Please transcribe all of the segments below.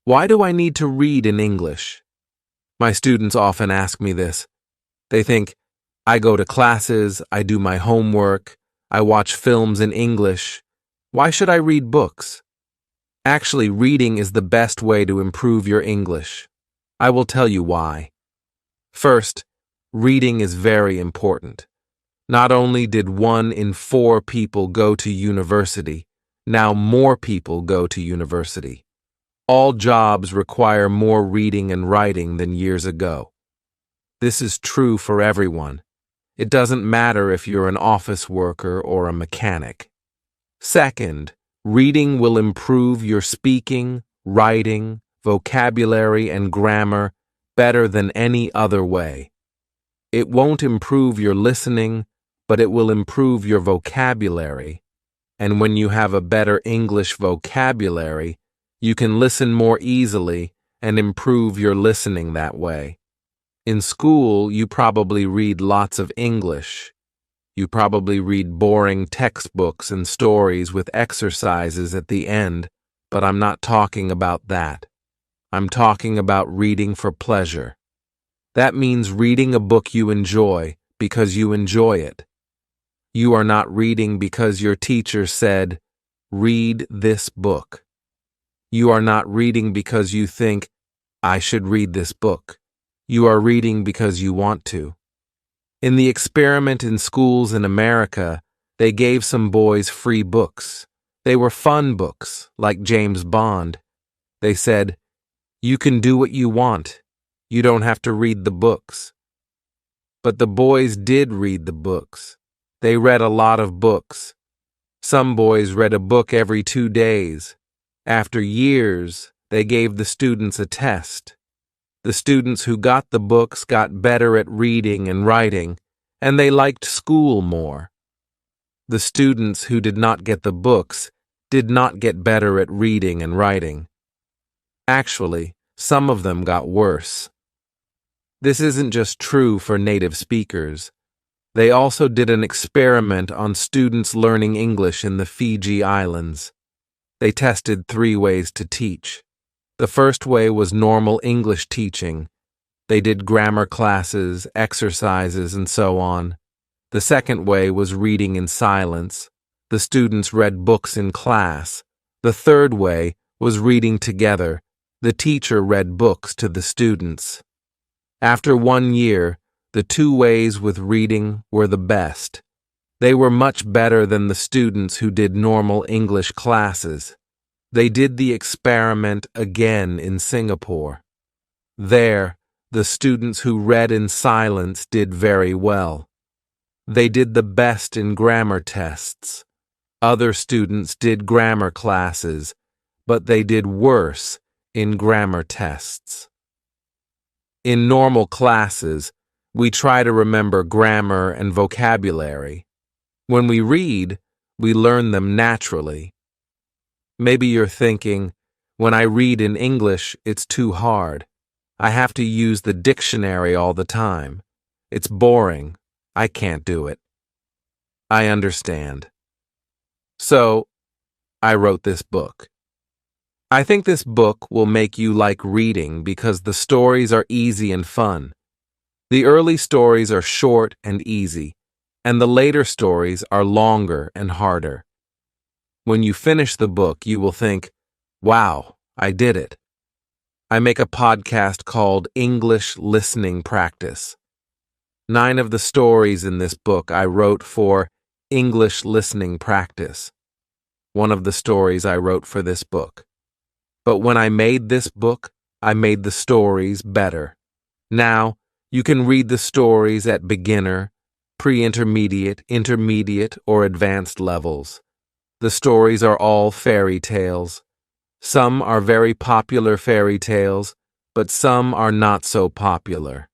Why do I need to read in English? My students often ask me this. They think, I go to classes, I do my homework, I watch films in English. Why should I read books? Actually, reading is the best way to improve your English. I will tell you why. First, reading is very important. Not only did 1 in 4 people go to university, now more people go to university. All jobs require more reading and writing than years ago. This is true for everyone. It doesn't matter if you're an office worker or a mechanic. Second, reading will improve your speaking, writing, vocabulary, and grammar better than any other way. It won't improve your listening, but it will improve your vocabulary. And when you have a better English vocabulary, you can listen more easily and improve your listening that way. In school, you probably read lots of English. You probably read boring textbooks and stories with exercises at the end, but I'm not talking about that. I'm talking about reading for pleasure. That means reading a book you enjoy because you enjoy it. You are not reading because your teacher said, "Read this book." You are not reading because you think, "I should read this book." You are reading because you want to. In the experiment in schools in America, they gave some boys free books. They were fun books, like James Bond. They said, "You can do what you want. You don't have to read the books." But the boys did read the books. They read a lot of books. Some boys read a book every 2 days. After years, they gave the students a test. The students who got the books got better at reading and writing, and they liked school more. The students who did not get the books did not get better at reading and writing. Actually, some of them got worse. This isn't just true for native speakers. They also did an experiment on students learning English in the Fiji Islands. They tested 3 ways to teach. The first way was normal English teaching. They did grammar classes, exercises, and so on. The second way was reading in silence. The students read books in class. The third way was reading together. The teacher read books to the students. After 1 year, the 2 ways with reading were the best. They were much better than the students who did normal English classes. They did the experiment again in Singapore. There, the students who read in silence did very well. They did the best in grammar tests. Other students did grammar classes, but they did worse in grammar tests. In normal classes, we try to remember grammar and vocabulary. When we read, we learn them naturally. Maybe you're thinking, when I read in English, it's too hard. I have to use the dictionary all the time. It's boring. I can't do it. I understand. So, I wrote this book. I think this book will make you like reading because the stories are easy and fun. The early stories are short and easy, and the later stories are longer and harder. When you finish the book, you will think, "Wow, I did it." I make a podcast called English Listening Practice. 9 of the stories in this book I wrote for English Listening Practice. One of the stories I wrote for this book. But when I made this book, I made the stories better. Now, you can read the stories at beginner, pre-intermediate, intermediate, or advanced levels. The stories are all fairy tales. Some are very popular fairy tales, but some are not so popular.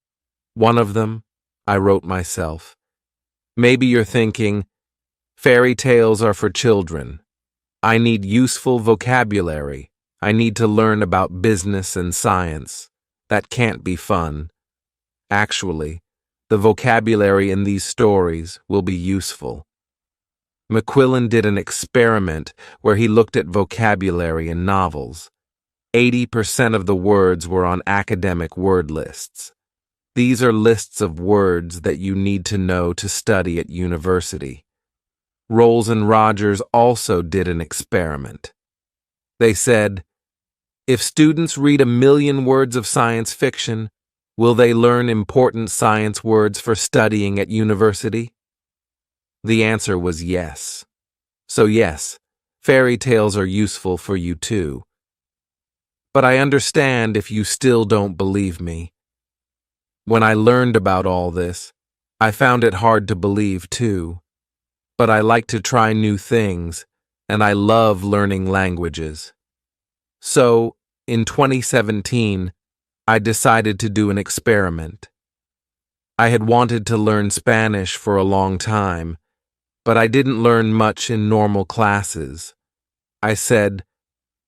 One of them, I wrote myself. Maybe you're thinking, fairy tales are for children. I need useful vocabulary. I need to learn about business and science. That can't be fun. Actually, the vocabulary in these stories will be useful. McQuillan did an experiment where he looked at vocabulary in novels. 80% of the words were on academic word lists. These are lists of words that you need to know to study at university. Rolls and Rogers also did an experiment. They said, if students read 1,000,000 words of science fiction, will they learn important science words for studying at university? The answer was yes. So yes, fairy tales are useful for you too. But I understand if you still don't believe me. When I learned about all this, I found it hard to believe too. But I like to try new things, and I love learning languages. So, in 2017, I decided to do an experiment. I had wanted to learn Spanish for a long time, but I didn't learn much in normal classes. I said,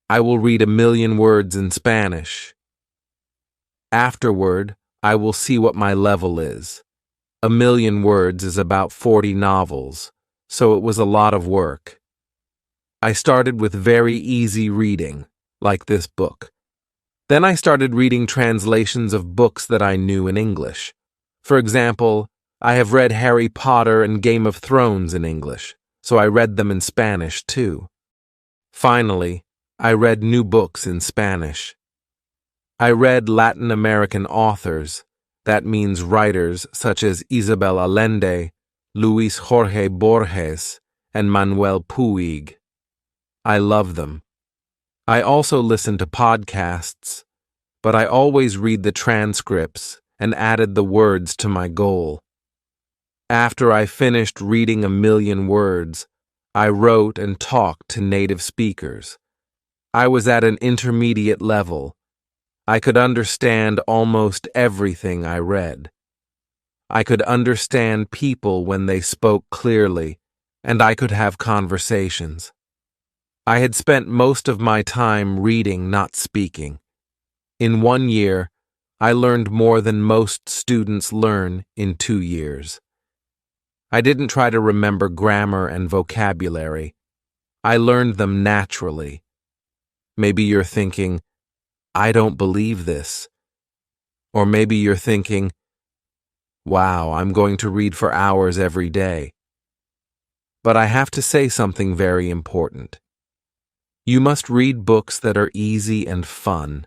I will read 1,000,000 words in Spanish. Afterward, I will see what my level is. 1,000,000 words is about 40 novels, so it was a lot of work. I started with very easy reading, like this book. Then I started reading translations of books that I knew in English. For example, I have read Harry Potter and Game of Thrones in English, so I read them in Spanish too. Finally, I read new books in Spanish. I read Latin American authors, that means writers such as Isabel Allende, Luis Jorge Borges, and Manuel Puig. I love them. I also listen to podcasts, but I always read the transcripts and added the words to my goal. After I finished reading 1,000,000 words, I wrote and talked to native speakers. I was at an intermediate level. I could understand almost everything I read. I could understand people when they spoke clearly, and I could have conversations. I had spent most of my time reading, not speaking. In 1 year, I learned more than most students learn in 2 years. I didn't try to remember grammar and vocabulary. I learned them naturally. Maybe you're thinking, I don't believe this. Or maybe you're thinking, wow, I'm going to read for hours every day. But I have to say something very important. You must read books that are easy and fun.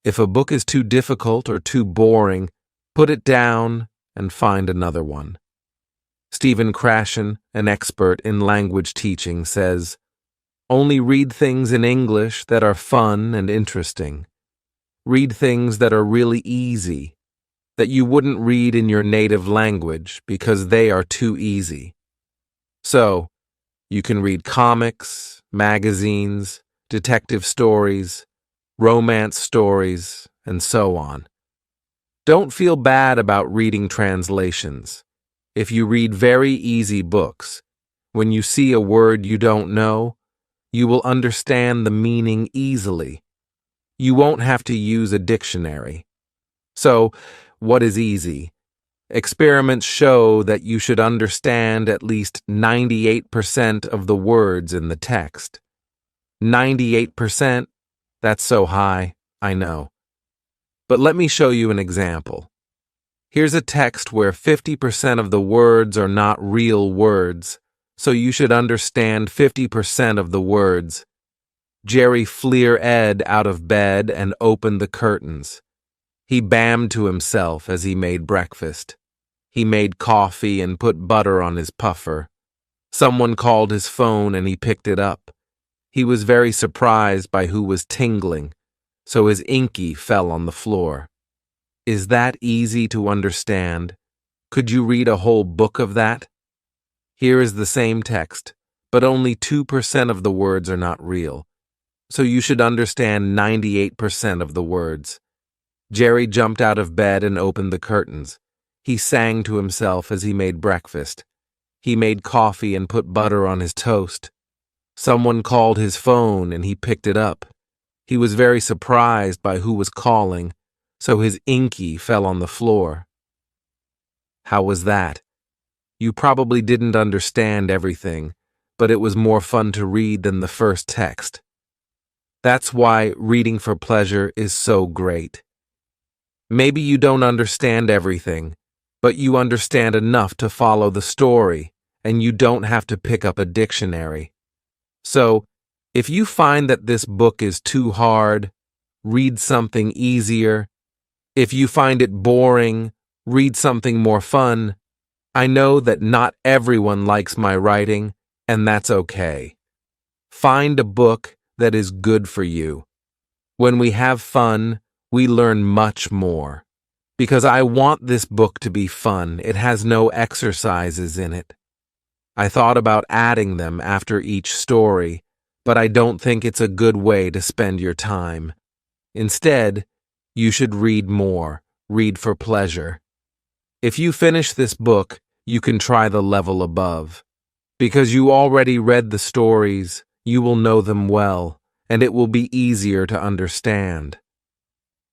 If a book is too difficult or too boring, put it down and find another one. Stephen Krashen, an expert in language teaching, says, only read things in English that are fun and interesting. Read things that are really easy, that you wouldn't read in your native language because they are too easy. So, you can read comics, magazines, detective stories, romance stories, and so on. Don't feel bad about reading translations. If you read very easy books, when you see a word you don't know, you will understand the meaning easily. You won't have to use a dictionary. So, what is easy? Experiments show that you should understand at least 98% of the words in the text. 98%? That's so high, I know. But let me show you an example. Here's a text where 50% of the words are not real words, so you should understand 50% of the words. Jerry fleer-ed out of bed and opened the curtains. He bammed to himself as he made breakfast. He made coffee and put butter on his puffer. Someone called his phone and he picked it up. He was very surprised by who was tingling, so his inky fell on the floor. Is that easy to understand? Could you read a whole book of that? Here is the same text, but only 2% of the words are not real, so you should understand 98% of the words. Jerry jumped out of bed and opened the curtains. He sang to himself as he made breakfast. He made coffee and put butter on his toast. Someone called his phone and he picked it up. He was very surprised by who was calling, so his inky fell on the floor. How was that? You probably didn't understand everything, but it was more fun to read than the first text. That's why reading for pleasure is so great. Maybe you don't understand everything, but you understand enough to follow the story, and you don't have to pick up a dictionary. So, if you find that this book is too hard, read something easier. If you find it boring, read something more fun. I know that not everyone likes my writing, and that's okay. Find a book that is good for you. When we have fun, we learn much more. Because I want this book to be fun, it has no exercises in it. I thought about adding them after each story, but I don't think it's a good way to spend your time. Instead, you should read more, read for pleasure. If you finish this book, you can try the level above. Because you already read the stories, you will know them well, and it will be easier to understand.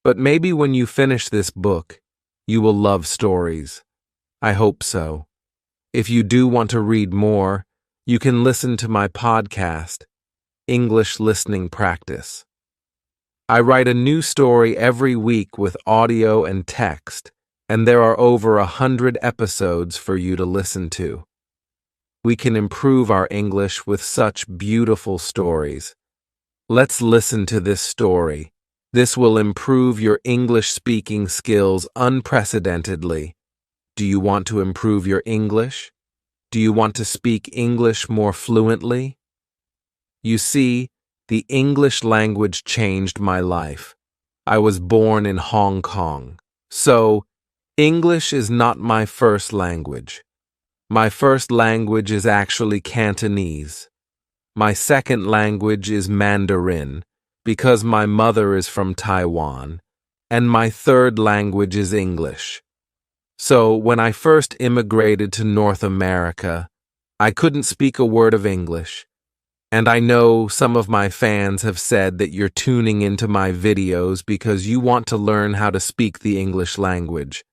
But maybe when you finish this book, you will love stories. I hope so. If you do want to read more, you can listen to my podcast, English Listening Practice. I write a new story every week with audio and text, and there are over 100 episodes for you to listen to. We can improve our English with such beautiful stories. Let's listen to this story. This will improve your English speaking skills unprecedentedly. Do you want to improve your English? Do you want to speak English more fluently? You see, the English language changed my life. I was born in Hong Kong, so English is not my first language. My first language is actually Cantonese. My second language is Mandarin, because my mother is from Taiwan, and my third language is English. So when I first immigrated to North America, I couldn't speak a word of English. And I know some of my fans have said that you're tuning into my videos because you want to learn how to speak the English language.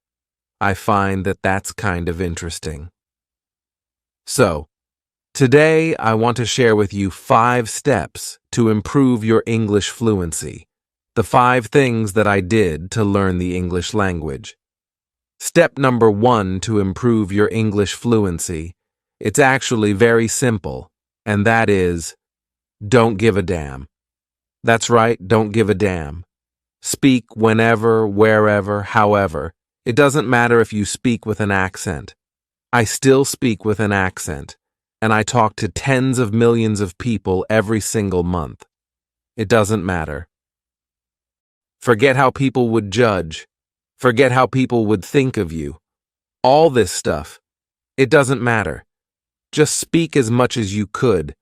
I find that that's kind of interesting. So, today I want to share with you 5 steps to improve your English fluency. The 5 things that I did to learn the English language. Step number 1 to improve your English fluency. It's actually very simple. And that is, don't give a damn. That's right, don't give a damn. Speak whenever, wherever, however. It doesn't matter if you speak with an accent. I still speak with an accent, and I talk to tens of millions of people every single month. It doesn't matter. Forget how people would judge. Forget how people would think of you. All this stuff. It doesn't matter. Just speak as much as you could.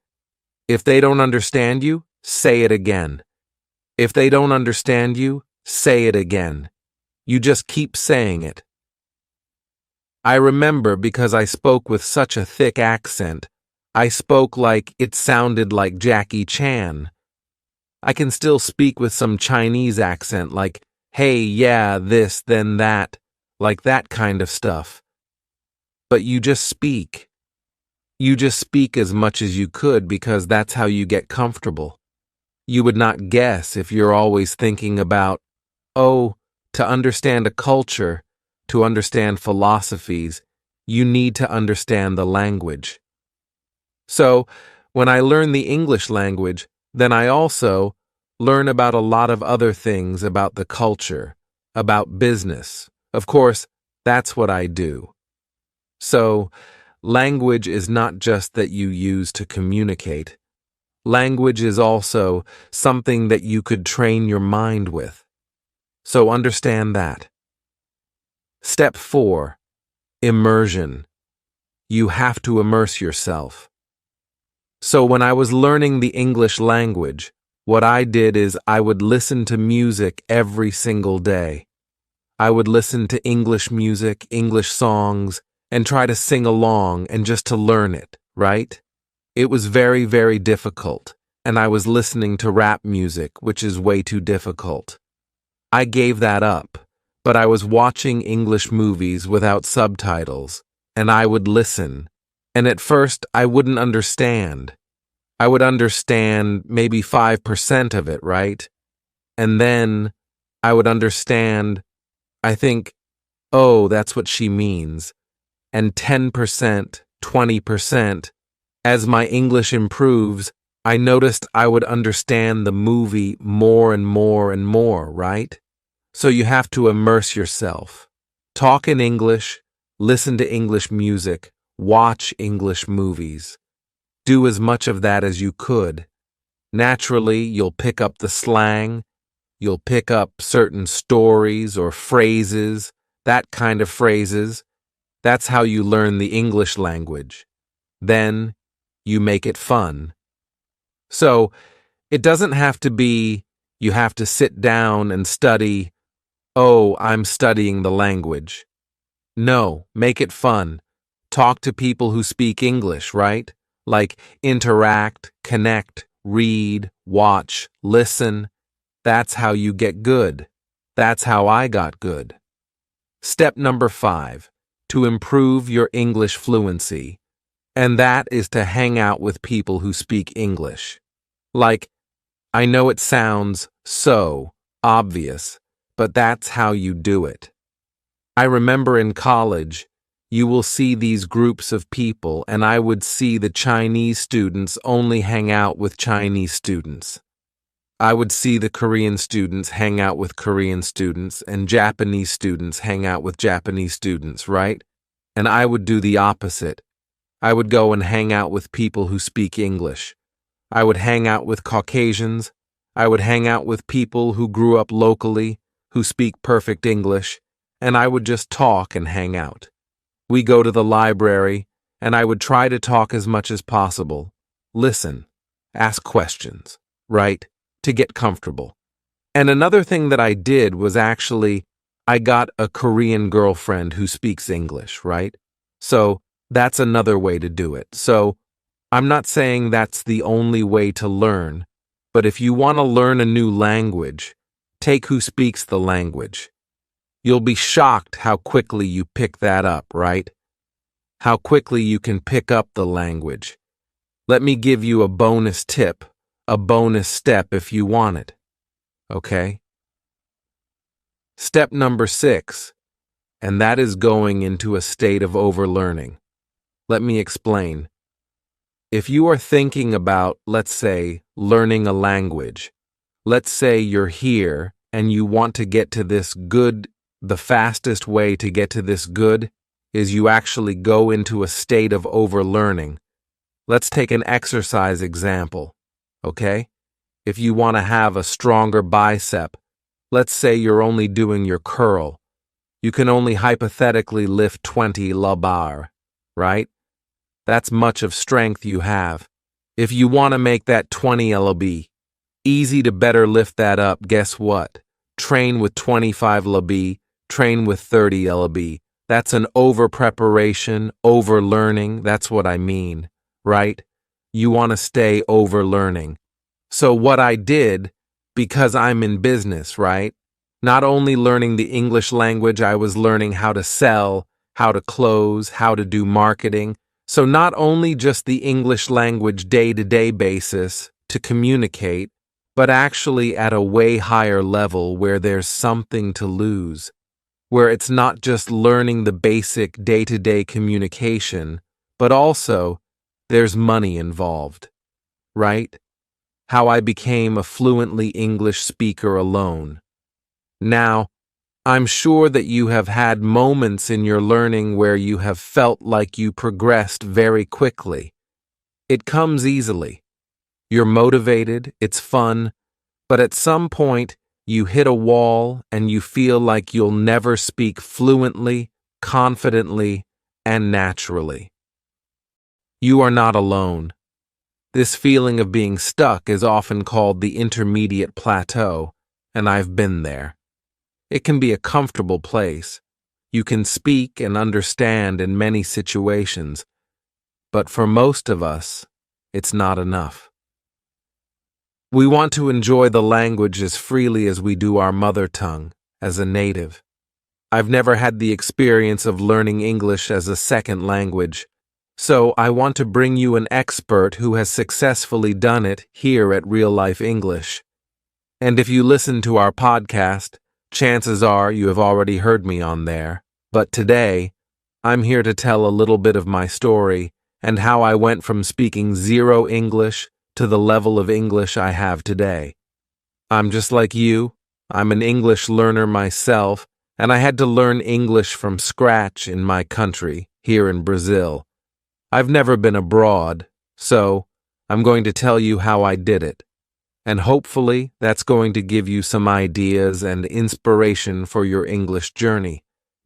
If they don't understand you, say it again. If they don't understand you, say it again. You just keep saying it. I remember because I spoke with such a thick accent, I spoke like it sounded like Jackie Chan. I can still speak with some Chinese accent like, hey, yeah, this, then that, like that kind of stuff. But you just speak. You just speak as much as you could because that's how you get comfortable. You would not guess if you're always thinking about, oh, to understand a culture, to understand philosophies, you need to understand the language. So, when I learn the English language, then I also learn about a lot of other things about the culture, about business. Of course, that's what I do. So, language is not just that you use to communicate. Language is also something that you could train your mind with. So understand that. Step 4. Immersion. You have to immerse yourself. So when I was learning the English language, what I did is I would listen to music every single day. I would listen to English music, English songs, and try to sing along and just to learn it, right? It was very, very difficult, and I was listening to rap music, which is way too difficult. I gave that up, but I was watching English movies without subtitles, and I would listen, and at first I wouldn't understand. I would understand maybe 5% of it, right? And then I would understand, I think, oh, that's what she means. And 10%, 20%. As my English improves, I noticed I would understand the movie more and more and more, right? So you have to immerse yourself. Talk in English, listen to English music, watch English movies. Do as much of that as you could. Naturally, you'll pick up the slang, you'll pick up certain stories or phrases, that kind of phrases. That's how you learn the English language. Then, you make it fun. So, it doesn't have to be you have to sit down and study, oh, I'm studying the language. No, make it fun. Talk to people who speak English, right? Like interact, connect, read, watch, listen. That's how you get good. That's how I got good. Step number 5, to improve your English fluency. And that is to hang out with people who speak English. Like, I know it sounds so obvious, but that's how you do it. I remember in college, you will see these groups of people, and I would see the Chinese students only hang out with Chinese students. I would see the Korean students hang out with Korean students, and Japanese students hang out with Japanese students, right? And I would do the opposite. I would go and hang out with people who speak English. I would hang out with Caucasians. I would hang out with people who grew up locally, who speak perfect English, and I would just talk and hang out. We go to the library, and I would try to talk as much as possible. Listen, ask questions, right? To get comfortable. And another thing that I did was I got a Korean girlfriend who speaks English, right? So that's another way to do it. So I'm not saying that's the only way to learn, but if you want to learn a new language, take who speaks the language. You'll be shocked how quickly you pick that up, right? How quickly you can pick up the language. Let me give you a bonus tip, a bonus step if you want it. Okay? Step number 6, and that is going into a state of overlearning. Let me explain. If you are thinking about, let's say, learning a language, let's say you're here and you want to get to this good, the fastest way to get to this good is you actually go into a state of overlearning. Let's take an exercise example, okay? If you want to have a stronger bicep, let's say you're only doing your curl. You can only hypothetically lift 20 la barre, right? That's much of strength you have. If you want to make that 20 lb, easy to better lift that up, guess what? Train with 25 lb, train with 30 lb. That's an over-preparation, over-learning, that's what I mean, right? You want to stay over-learning. So what I did, because I'm in business, right? Not only learning the English language, I was learning how to sell, how to close, how to do marketing. So not only just the English language day-to-day basis to communicate, but actually at a way higher level where there's something to lose, where it's not just learning the basic day-to-day communication, but also there's money involved, right? How I became a fluently English speaker alone. Now, I'm sure that you have had moments in your learning where you have felt like you progressed very quickly. It comes easily. You're motivated, it's fun, but at some point you hit a wall and you feel like you'll never speak fluently, confidently, and naturally. You are not alone. This feeling of being stuck is often called the intermediate plateau, and I've been there. It can be a comfortable place. You can speak and understand in many situations, but for most of us, it's not enough. We want to enjoy the language as freely as we do our mother tongue, as a native. I've never had the experience of learning English as a second language, So I want to bring you an expert who has successfully done it here at Real Life English. And if you listen to our podcast, chances are you have already heard me on there. But today, I'm here to tell a little bit of my story and how I went from speaking zero English to the level of English I have today. I'm just like you. I'm an English learner myself, and I had to learn English from scratch in my country, here in Brazil. I've never been abroad, so I'm going to tell you how I did it. And hopefully that's going to give you some ideas and inspiration for your English journey.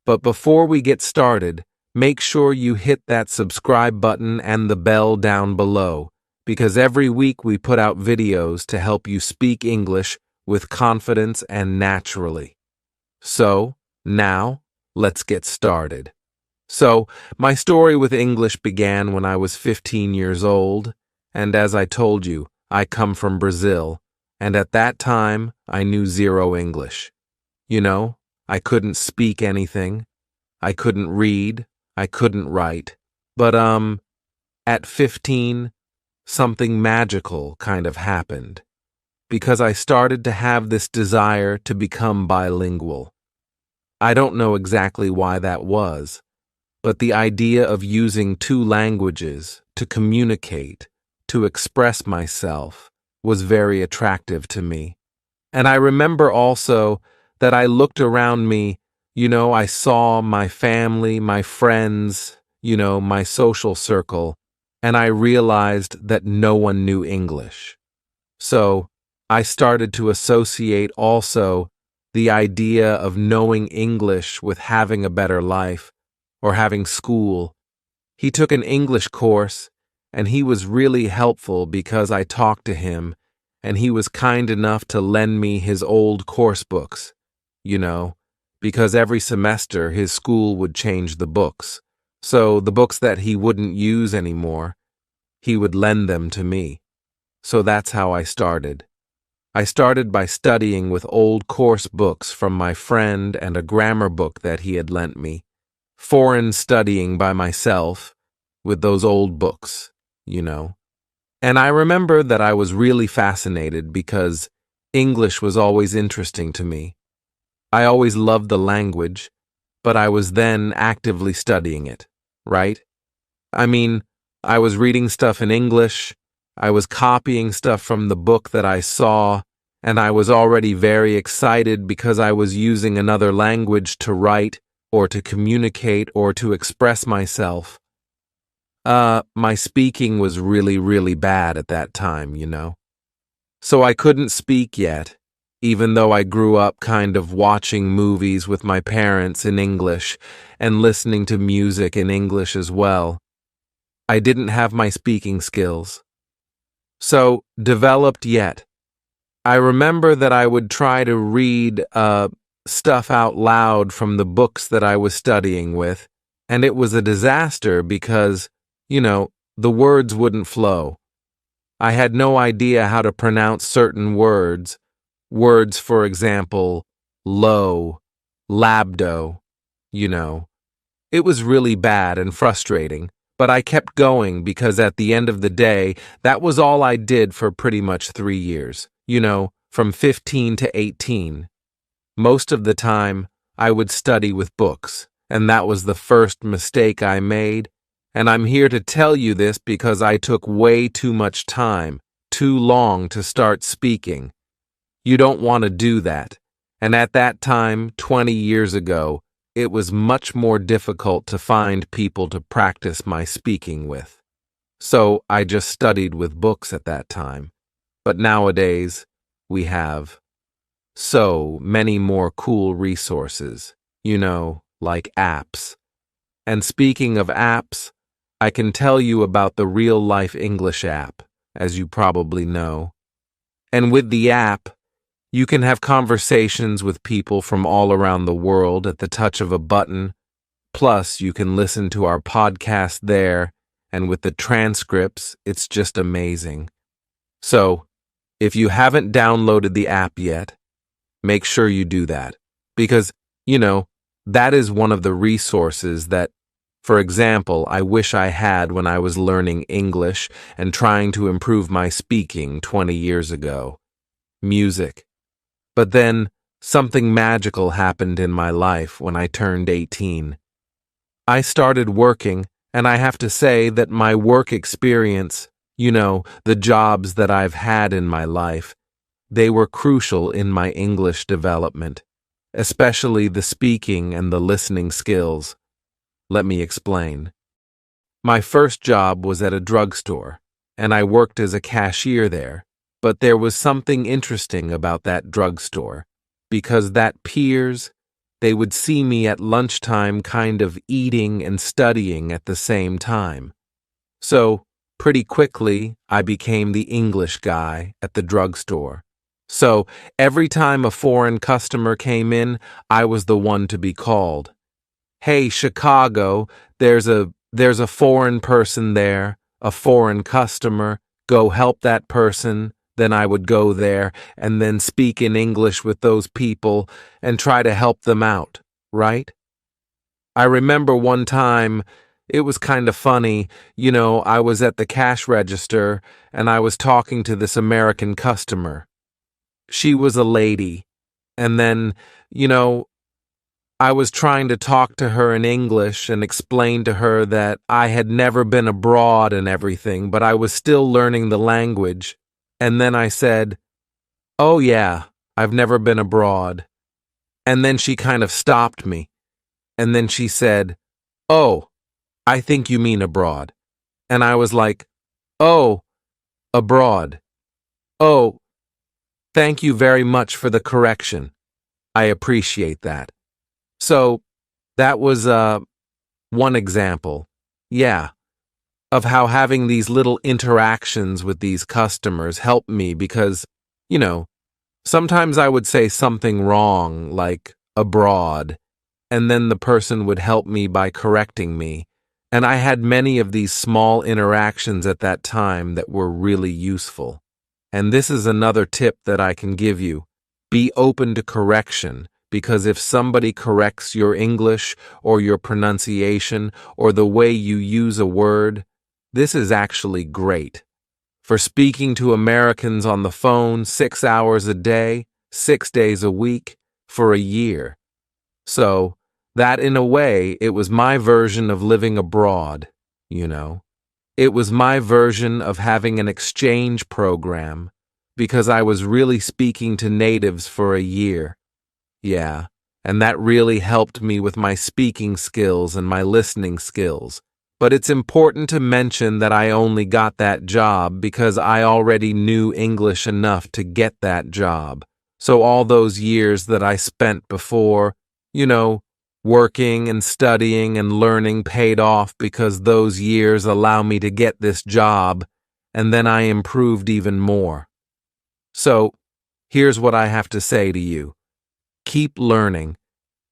But before we get started, make sure you hit that subscribe button and the bell down below, because every week we put out videos to help you speak English with confidence and naturally. So, now, let's get started. So, my story with English began when I was 15 years old, and as I told you, I come from Brazil, and at that time, I knew zero English. You know, I couldn't speak anything, I couldn't read, I couldn't write, but at 15, something magical kind of happened, because I started to have this desire to become bilingual. I don't know exactly why that was, but the idea of using two languages to communicate, to express myself, was very attractive to me. And I remember also that I looked around me, I saw my family, my friends, my social circle, and I realized that no one knew English. So I started to associate also the idea of knowing English with having a better life, or having school. He took an English course, and he was really helpful because I talked to him, and he was kind enough to lend me his old course books, because every semester his school would change the books. So the books that he wouldn't use anymore, he would lend them to me. So that's how I started. I started by studying with old course books from my friend and a grammar book that he had lent me. Foreign studying by myself with those old books, And I remember that I was really fascinated because English was always interesting to me. I always loved the language, but I was then actively studying it, right? I mean, I was reading stuff in English, I was copying stuff from the book that I saw, and I was already very excited because I was using another language to write or to communicate or to express myself. My speaking was really, really bad at that time, So I couldn't speak yet, even though I grew up kind of watching movies with my parents in English and listening to music in English as well. I didn't have my speaking skills. So, developed yet. I remember that I would try to read stuff out loud from the books that I was studying with, and it was a disaster because, the words wouldn't flow. I had no idea how to pronounce certain words. Words, for example, low, labdo, It was really bad and frustrating, but I kept going because at the end of the day, that was all I did for pretty much 3 years, from 15 to 18. Most of the time, I would study with books, and that was the first mistake I made, and I'm here to tell you this because I took way too much time, too long to start speaking. You don't want to do that, and at that time, 20 years ago, it was much more difficult to find people to practice my speaking with. So I just studied with books at that time. But nowadays, we have so many more cool resources, like apps. And speaking of apps, I can tell you about the Real Life English app, as you probably know. And with the app, you can have conversations with people from all around the world at the touch of a button. Plus, you can listen to our podcast there, and with the transcripts, it's just amazing. So, if you haven't downloaded the app yet, make sure you do that. Because, that is one of the resources that For example, I wish I had when I was learning English and trying to improve my speaking 20 years ago. Music. But then, something magical happened in my life when I turned 18. I started working, and I have to say that my work experience, the jobs that I've had in my life, they were crucial in my English development, especially the speaking and the listening skills. Let me explain. My first job was at a drugstore, and I worked as a cashier there. But there was something interesting about that drugstore, because that peers, they would see me at lunchtime kind of eating and studying at the same time. So, pretty quickly, I became the English guy at the drugstore. So, every time a foreign customer came in, I was the one to be called. Hey, Chicago, there's a foreign person there, a foreign customer, go help that person. Then I would go there and then speak in English with those people and try to help them out, right? I remember one time, it was kind of funny, I was at the cash register and I was talking to this American customer. She was a lady, and then, I was trying to talk to her in English and explain to her that I had never been abroad and everything, but I was still learning the language. And then I said, "Oh yeah, I've never been abroad." And then she kind of stopped me. And then she said, "Oh, I think you mean abroad." And I was like, "Oh, abroad. Oh, thank you very much for the correction. I appreciate that." So, that was one example. Yeah. Of how having these little interactions with these customers helped me because, sometimes I would say something wrong, like abroad, and then the person would help me by correcting me. And I had many of these small interactions at that time that were really useful. And this is another tip that I can give you. Be open to correction, because if somebody corrects your English or your pronunciation or the way you use a word, this is actually great. For speaking to Americans on the phone 6 hours a day, 6 days a week, for a year. So, that in a way, it was my version of living abroad, It was my version of having an exchange program, because I was really speaking to natives for a year. Yeah, and that really helped me with my speaking skills and my listening skills. But it's important to mention that I only got that job because I already knew English enough to get that job. So all those years that I spent before, working and studying and learning paid off because those years allow me to get this job, and then I improved even more. So, here's what I have to say to you. Keep learning,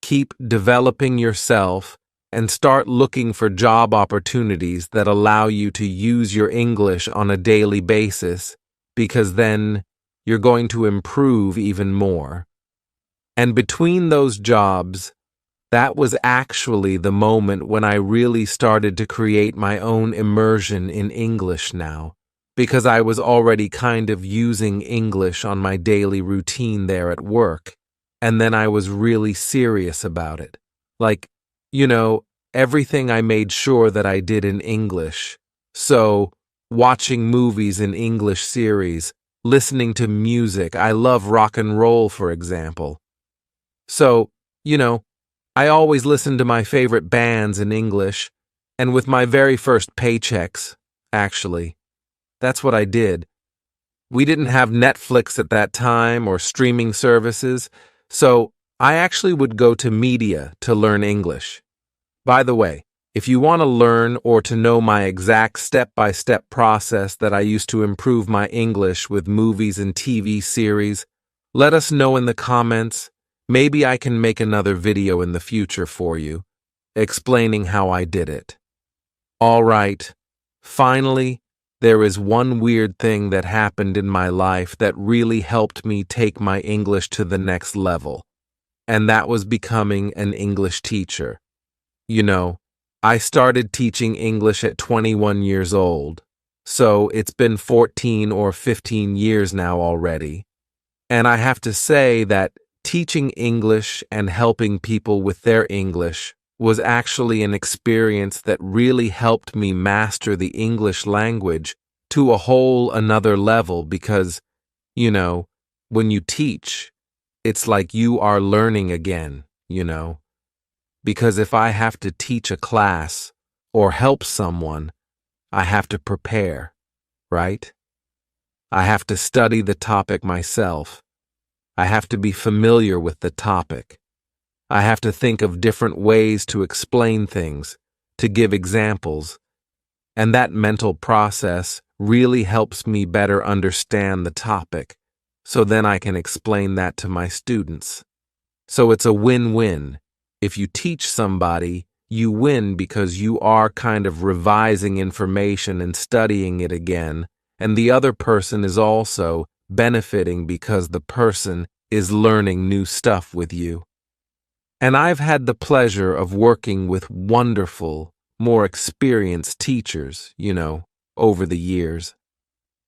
keep developing yourself, and start looking for job opportunities that allow you to use your English on a daily basis, because then you're going to improve even more. And between those jobs, that was actually the moment when I really started to create my own immersion in English now, because I was already kind of using English on my daily routine there at work. And then I was really serious about it. Like, everything I made sure that I did in English. So, watching movies in English series, listening to music. I love rock and roll, for example. So, I always listened to my favorite bands in English, and with my very first paychecks, actually. That's what I did. We didn't have Netflix at that time or streaming services, so I actually would go to media to learn English. By the way, if you want to learn or to know my exact step-by-step process that I used to improve my English with movies and TV series, let us know in the comments. Maybe I can make another video in the future for you, explaining how I did it. All right, finally, there is one weird thing that happened in my life that really helped me take my English to the next level, and that was becoming an English teacher. I started teaching English at 21 years old, so it's been 14 or 15 years now already. And I have to say that teaching English and helping people with their English was actually an experience that really helped me master the English language to a whole another level because, you know, when you teach, it's like you are learning again, you know. Because if I have to teach a class or help someone, I have to prepare, right? I have to study the topic myself. I have to be familiar with the topic. I have to think of different ways to explain things, to give examples, and that mental process really helps me better understand the topic, so then I can explain that to my students. So it's a win-win. If you teach somebody, you win because you are kind of revising information and studying it again, and the other person is also benefiting because the person is learning new stuff with you. And I've had the pleasure of working with wonderful, more experienced teachers, over the years.